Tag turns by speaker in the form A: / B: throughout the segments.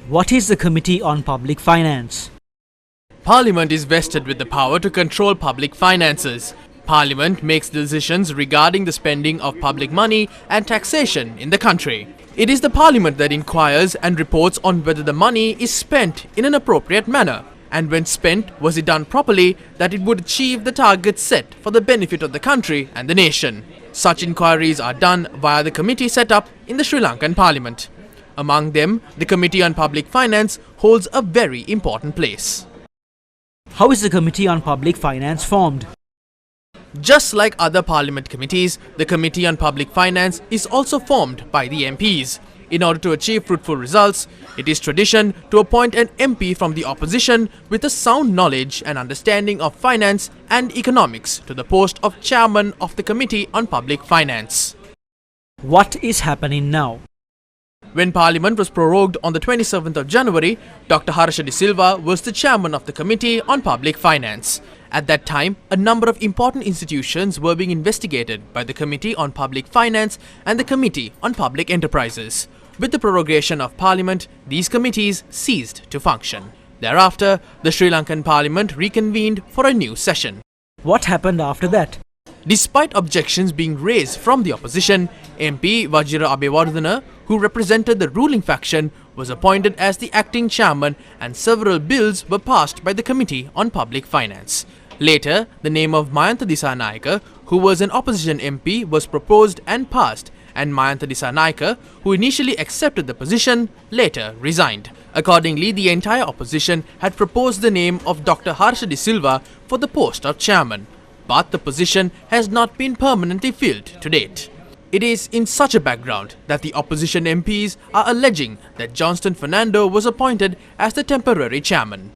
A: What is the Committee on Public Finance?
B: Parliament is vested with the power to control public finances. Parliament makes decisions regarding the spending of public money and taxation in the country. It is the Parliament that inquires and reports on whether the money is spent in an appropriate manner, and when spent, was it done properly, that it would achieve the targets set for the benefit of the country and the nation. Such inquiries are done via the committee set up in the Sri Lankan Parliament. Among them, the Committee on Public Finance holds a very important place.
A: How is the Committee on Public Finance formed?
B: Just like other Parliament committees, the Committee on Public Finance is also formed by the MPs. In order to achieve fruitful results, it is tradition to appoint an MP from the opposition with a sound knowledge and understanding of finance and economics to the post of Chairman of the Committee on Public Finance.
A: What is happening now?
B: When Parliament was prorogued on the 27th of January, Dr. Harsha De Silva was the chairman of the Committee on Public Finance. At that time, a number of important institutions were being investigated by the Committee on Public Finance and the Committee on Public Enterprises. With the prorogation of Parliament, these committees ceased to function. Thereafter, the Sri Lankan Parliament reconvened for a new session.
A: What happened after that?
B: Despite objections being raised from the opposition, MP Vajira Abewardhana, who represented the ruling faction, was appointed as the acting chairman, and several bills were passed by the Committee on Public Finance. Later, the name of Mayantha Dissanayake, who was an opposition MP, was proposed and passed, and Mayantha Dissanayake, who initially accepted the position, later resigned. Accordingly, the entire opposition had proposed the name of Dr. Harsha De Silva for the post of chairman, but the position has not been permanently filled to date. It is in such a background that the opposition MPs are alleging that Johnston Fernando was appointed as the temporary chairman.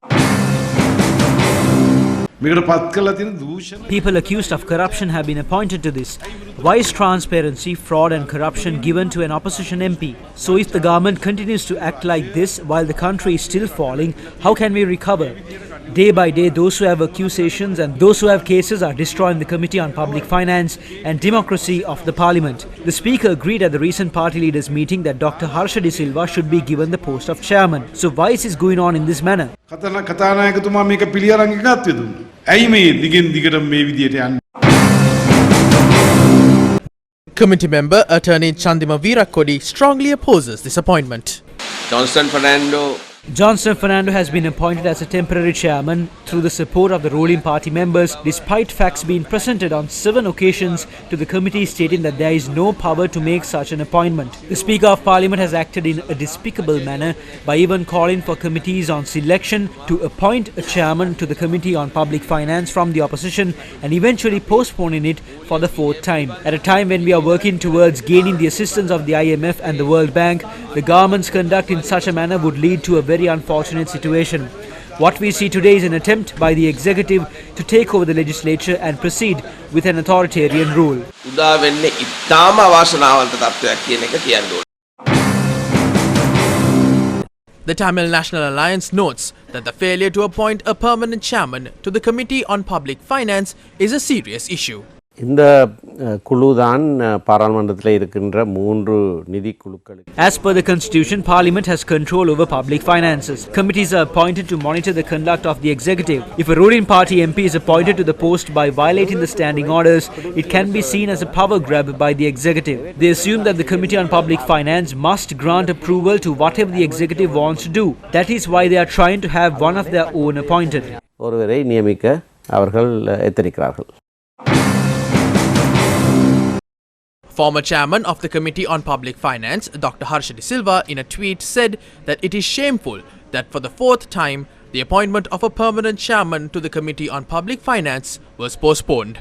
A: People accused of corruption have been appointed to this. Why is transparency, fraud and corruption given to an opposition MP? So if the government continues to act like this while the country is still falling, how can we recover? Day by day, those who have accusations and those who have cases are destroying the Committee on Public Finance and democracy of the Parliament. The Speaker agreed at the recent party leaders meeting that Dr. Harsha De Silva should be given the post of chairman. So why is this going on in this manner?
B: Committee member Attorney Chandima Veerakodi strongly opposes this appointment.
A: Johnston Fernando has been appointed as a temporary chairman through the support of the ruling party members, despite facts being presented on 7 occasions to the committee stating that there is no power to make such an appointment. The Speaker of Parliament has acted in a despicable manner by even calling for committees on selection to appoint a chairman to the Committee on Public Finance from the opposition and eventually postponing it for the 4th time. At a time when we are working towards gaining the assistance of the IMF and the World Bank, the government's conduct in such a manner would lead to a very unfortunate situation. What we see today is an attempt by the executive to take over the legislature and proceed with an authoritarian rule.
B: The Tamil National Alliance notes that the failure to appoint a permanent chairman to the Committee on Public Finance is a serious issue.
C: இந்த குழுதான் பாராளுமன்றத்தில் இருக்கின்ற 3 நிதி குழுக்களுக்கு.
A: As per the constitution, Parliament has control over public finances. Committees are appointed to monitor the conduct of the executive. If a ruling party MP is appointed to the post by violating the standing orders, it can be seen as a power grab by the executive. They assume that the Committee on Public Finance must grant approval to whatever the executive wants to do. That is why they are trying to have one of their own appointed.
C: ஒருவரை நியமிக்க அவர்கள் எத்தனிக்கிறார்கள்.
B: Former chairman of the Committee on Public Finance, Dr. Harsha De Silva, in a tweet said that it is shameful that for the 4th time, the appointment of a permanent chairman to the Committee on Public Finance was postponed.